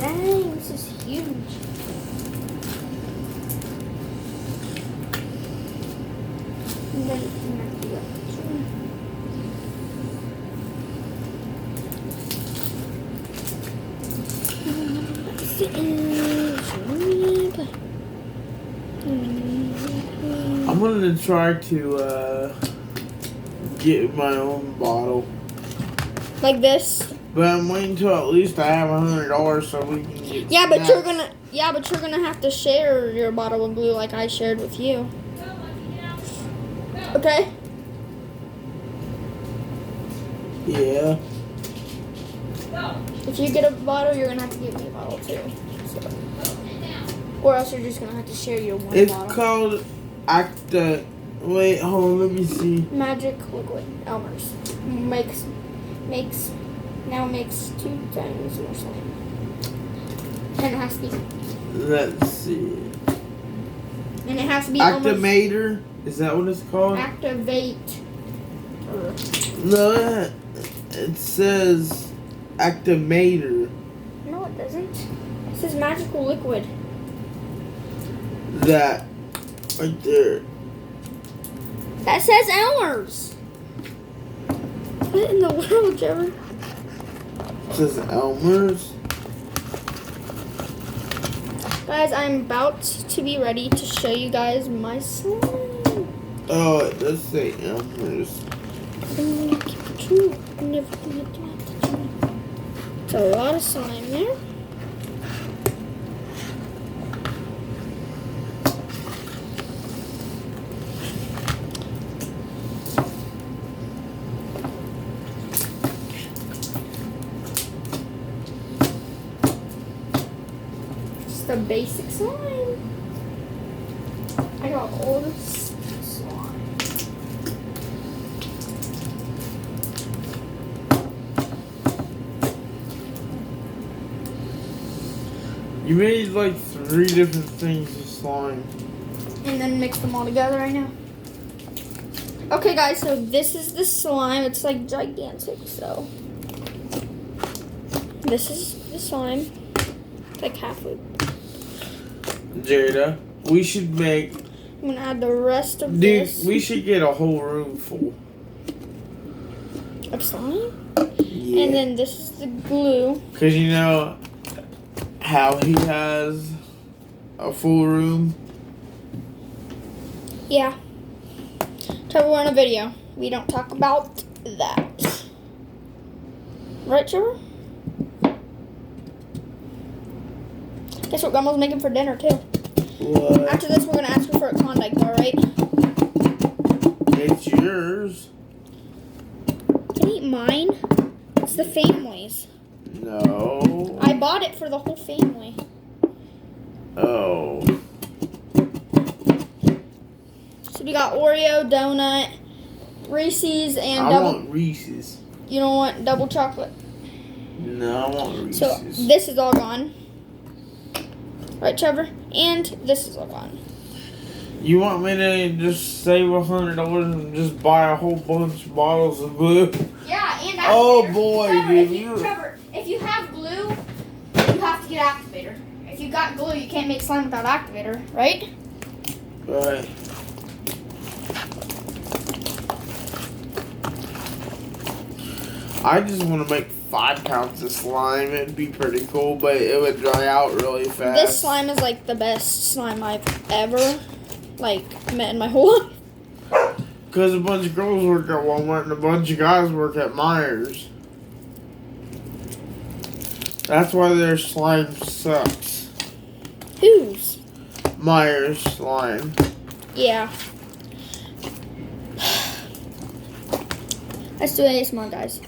Dang, this is huge. And then you have to go. I'm gonna try to get my own bottle. Like this? But I'm waiting till at least I have $100 so we can get Yeah, but snacks. you're gonna have to share your bottle of glue like I shared with you. Okay? Yeah. If you get a bottle, you're gonna have to give me a bottle too. So. Or else you're just gonna have to share your one It's bottle. called Acta. Wait, hold on, let me see. Magic liquid. Elmer's makes 2 times more slime. And it has to be. Let's see. And it has to be Elmer's Actimator? Is that what it's called? Activate. No, it says Actimator. No, it doesn't. It says magical liquid. That right there. That says Elmer's. What in the world, Trevor? It says Elmer's. Guys, I'm about to be ready to show you guys my slime. Oh, it does say Elmer's. I'm gonna keep it true. I'm never gonna do it. It's a lot of slime there. Just the basic slime. I got all this slime. You made like 3 different things of slime. And then mix them all together right now. Okay, guys, so this is the slime. It's like gigantic, so. This is the slime. It's like halfway. Jada, we should make. I'm gonna add the rest of Dude, this. we should get a whole room full. Of slime? Yeah. And then this is the glue. Because you know how he has a full room? Yeah. Trevor, we're in a video. We don't talk about that. Right, Trevor? Guess what Grandma's making for dinner, too. What? After this, we're gonna ask her for a Klondike bar, right? It's yours. Can you eat mine? It's the family's. No. I bought it for the whole family. Oh. So we got Oreo, donut, Reese's, and I want Reese's. You don't want double chocolate? No, I want Reese's. So this is all gone. Right, Trevor? And this is all gone. You want me to just save $100 and just buy a whole bunch of bottles of glue? Yeah, and activator. Oh boy, Trevor, dude. Trevor, if you have glue, you have to get activator. If you got glue, you can't make slime without activator, right? Right. I just want to make 5 pounds of slime. It'd be pretty cool, but it would dry out really fast. This slime is like the best slime I've ever met in my whole life. Because a bunch of girls work at Walmart and a bunch of guys work at Myers. That's why their slime sucks. Whose? Myers slime. Yeah. Let's do ASMR, guys.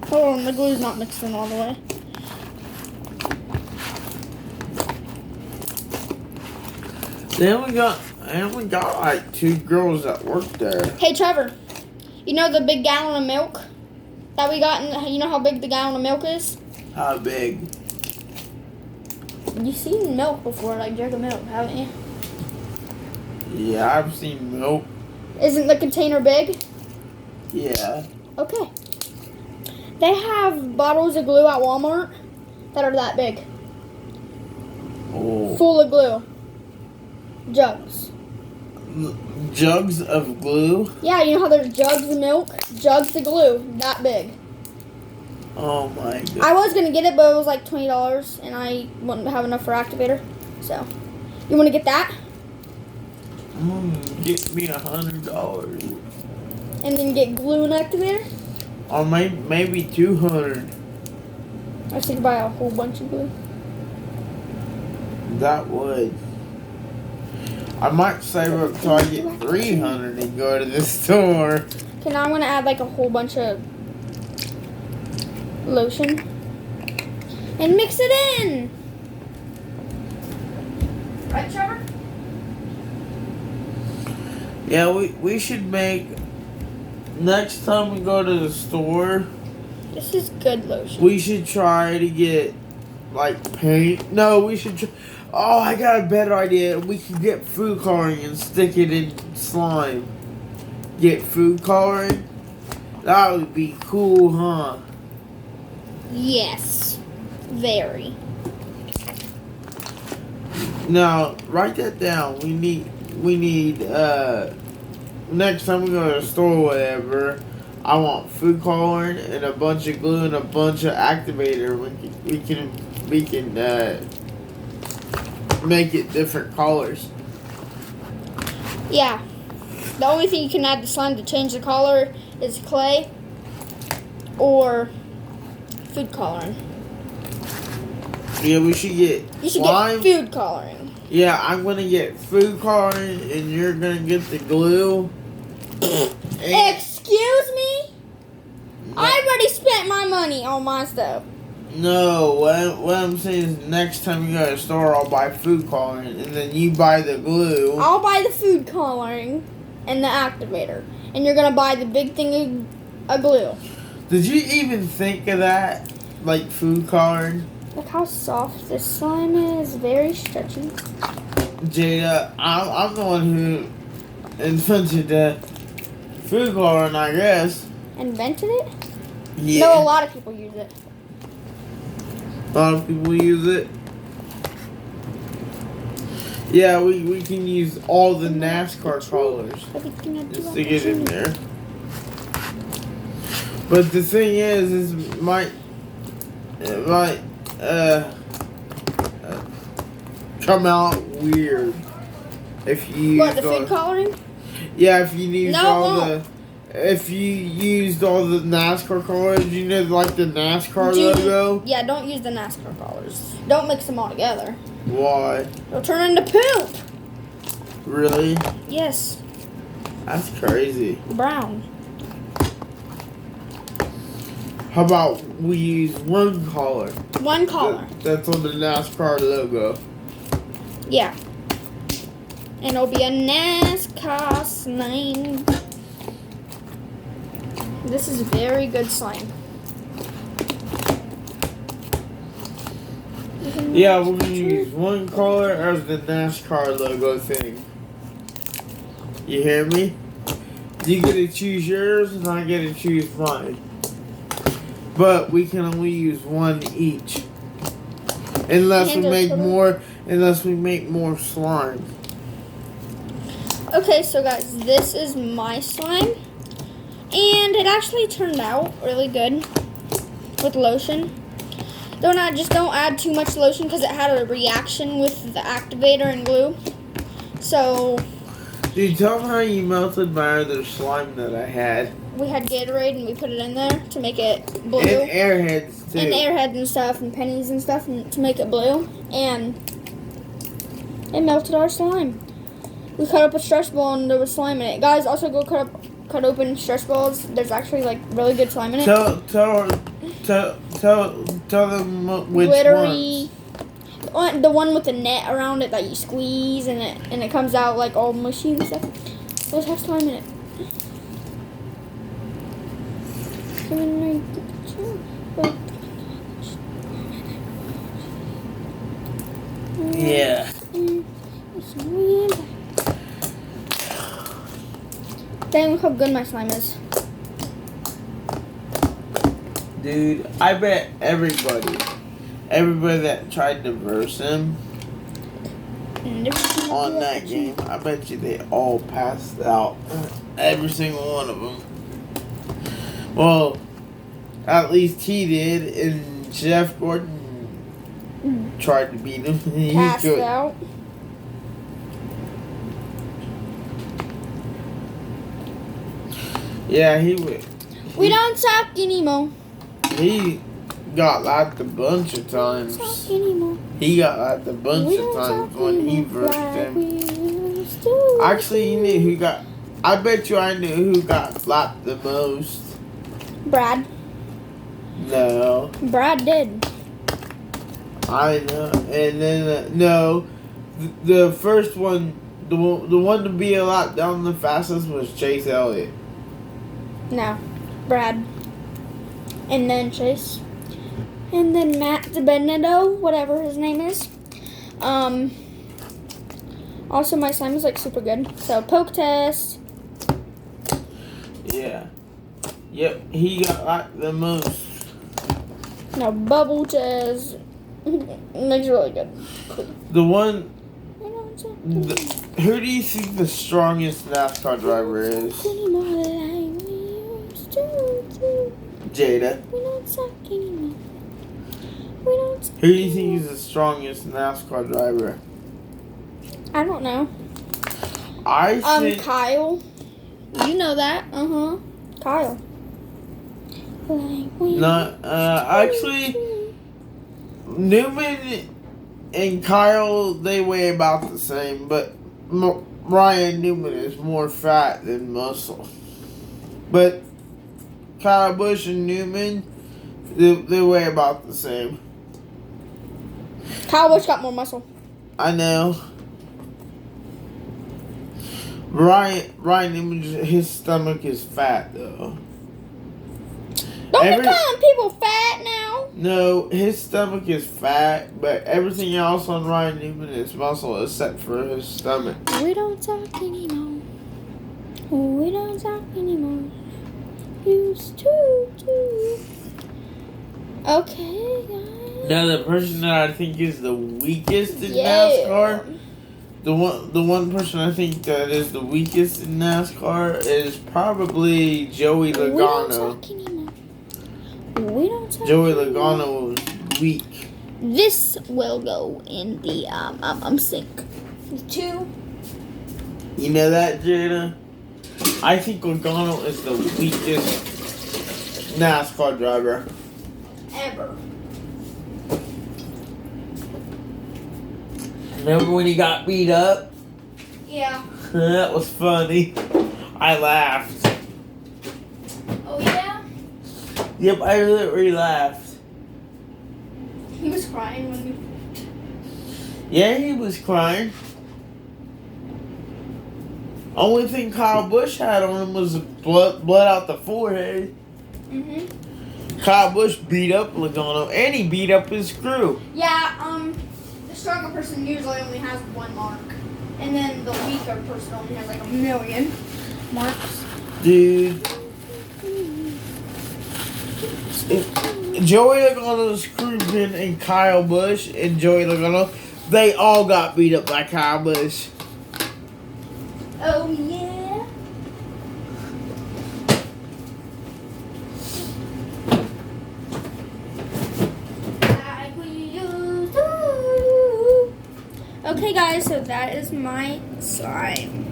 Hold on, the glue's not mixed in all the way. Then we got like 2 girls that work there. Hey, Trevor, you know the big gallon of milk that we got? You know how big the gallon of milk is? How big? You've seen milk before, like jug of milk, haven't you? Yeah, I've seen milk. Isn't the container big? Yeah. Okay. They have bottles of glue at Walmart that are that big. Oh. Full of glue. Jugs. Jugs of glue? Yeah, you know how there's jugs of milk? Jugs of glue. That big. Oh my god. I was going to get it, but it was like $20, and I wouldn't have enough for activator. So, you want to get that? Get me $100. And then get glue and activator? Or maybe 200. I was thinking buy a whole bunch of glue. That would. I might save up till I get 300 and go to the store. Okay, now I'm going to add like a whole bunch of lotion. And mix it in! Right, Trevor? Yeah, we should make, next time we go to the store, This is good lotion. we should try to get, like, paint. No, we should oh, I got a better idea. We could get food coloring and stick it in slime. Get food coloring? That would be cool, huh? Yes. Very. Now, write that down. We need, next time we go to the store or whatever, I want food coloring and a bunch of glue and a bunch of activator. We can make it different colors. Yeah. The only thing you can add to slime to change the color is clay or food coloring. Yeah, we should get You should slime. get food coloring. Yeah, I'm gonna get food coloring and you're gonna get the glue. And Excuse me? I already spent my money on my stuff. no, what I'm saying is next time you go to the store, I'll buy food coloring and then you buy the glue. I'll buy the food coloring and the activator. And you're going to buy the big thing of glue. Did you even think of that? Like food coloring? Look how soft this slime is. Very stretchy. Jada, I'm the one who invented the food coloring, I guess. Invented it? Yeah. No, a lot of people use it. A lot of people use it. Yeah, we can use all the NASCAR colors. Everything I do, Just I to get in do. there. But the thing is it might come out weird if you use What, the food coloring? Yeah, if you use No, it all won't. if you used all the NASCAR colors, you know, like the NASCAR logo. Yeah, don't use the NASCAR colors. Don't mix them all together. Why? They'll turn into poop. Really? Yes, That's crazy. brown. How about we use one color? One color. That's on the NASCAR logo. Yeah. And it'll be a NASCAR slime. This is very good slime. Yeah, we're gonna use one color as the NASCAR logo thing. You hear me? You get to choose yours and I get to choose mine. But we can only use one each. Unless we make more slime. Okay, so guys, this is my slime. And it actually turned out really good with lotion. Don't add too much lotion because it had a reaction with the activator and glue. So Dude, tell them how you melted my other slime that I had. we had Gatorade and we put it in there to make it blue. And Airheads too. And airheads and stuff and pennies and stuff to make it blue. And it melted our slime. We cut up a stretch ball and there was slime in it. Guys, also go cut open stretch balls. There's actually like really good slime in it. Tell them which Glittery. ones. The one with the net around it that you squeeze and it comes out like all mushy and stuff. Those have slime in it. Yeah. Dang, look how good my slime is. Dude, I bet everybody everybody that tried to verse him And everything on will that be game, I bet you they all passed out. Every single one of them. Well, at least he did, and Jeff Gordon tried to beat him. He passed could. out. Yeah, he would. We don't talk anymore. He got lapped a bunch of Talk times. anymore. He got lapped a bunch We of don't times talk when he anymore versed like him. we used to. Actually, you knew who got. I bet you I knew who got lapped the most. Brad. No, Brad did. I know. And then no, the first one, the one to be a lot down the fastest was Chase Elliott. No. Brad. And then Chase. And then Matt DiBenedetto, whatever his name is. Also, my slime is like super good. So, poke test. Yeah. Yep, he got lapped the most. No, bubble test. Looks really good. The one. We don't talk Who do you think the strongest NASCAR driver is? anymore like we used to. Jada. We don't talk anymore. We don't talk Who do you think is the strongest NASCAR driver? I don't know. I think. Kyle. You know that. Kyle. Like we Not. Actually, Newman and Kyle, they weigh about the same, but Ryan Newman is more fat than muscle. But Kyle Busch and Newman, they weigh about the same. Kyle Busch got more muscle. I know. Ryan Newman, his stomach is fat though. Don't be calling people fat now. No, his stomach is fat, but everything else on Ryan Newman is muscle except for his stomach. We don't talk anymore. We don't talk anymore. Used to. Okay, guys. Now the person that I think is the weakest in NASCAR, the one person I think that is the weakest in NASCAR is probably Joey Logano. We don't talk anymore. We don't talk Joey anymore. Logano was weak. This will go in the sink. 2. You know that, Jada? I think Logano is the weakest NASCAR driver. Ever. Remember when he got beat up? Yeah. That was funny. I laughed. Oh yeah? Yep, I literally laughed. He was crying when we... Yeah, he was crying. Only thing Kyle Busch had on him was blood out the forehead. Kyle Busch beat up Logano, and he beat up his crew. Yeah, the stronger person usually only has 1 mark. And then the weaker person only has like 1,000,000 marks. Dude. Joey Logano's crewman and Kyle Busch and Joey Logano, they all got beat up by Kyle Busch. Oh yeah. Like we used to. Okay guys, so that is my slime.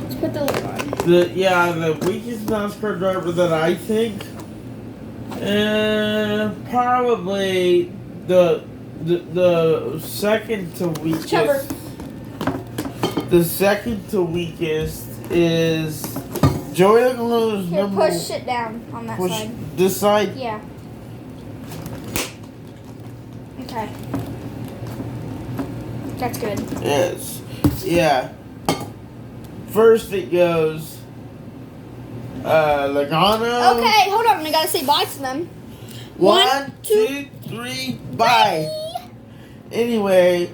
Let's put the lid on. The weakest NASCAR driver that I think, probably the second to weakest. Trevor. The second to weakest is Joey Logano's Here, number. push it down on that Push side. this side. Yeah. Okay. That's good. Yes. Yeah. First it goes Logano. Okay, hold on. I gotta say bye to them. 1, 2, 3, bye. Anyway,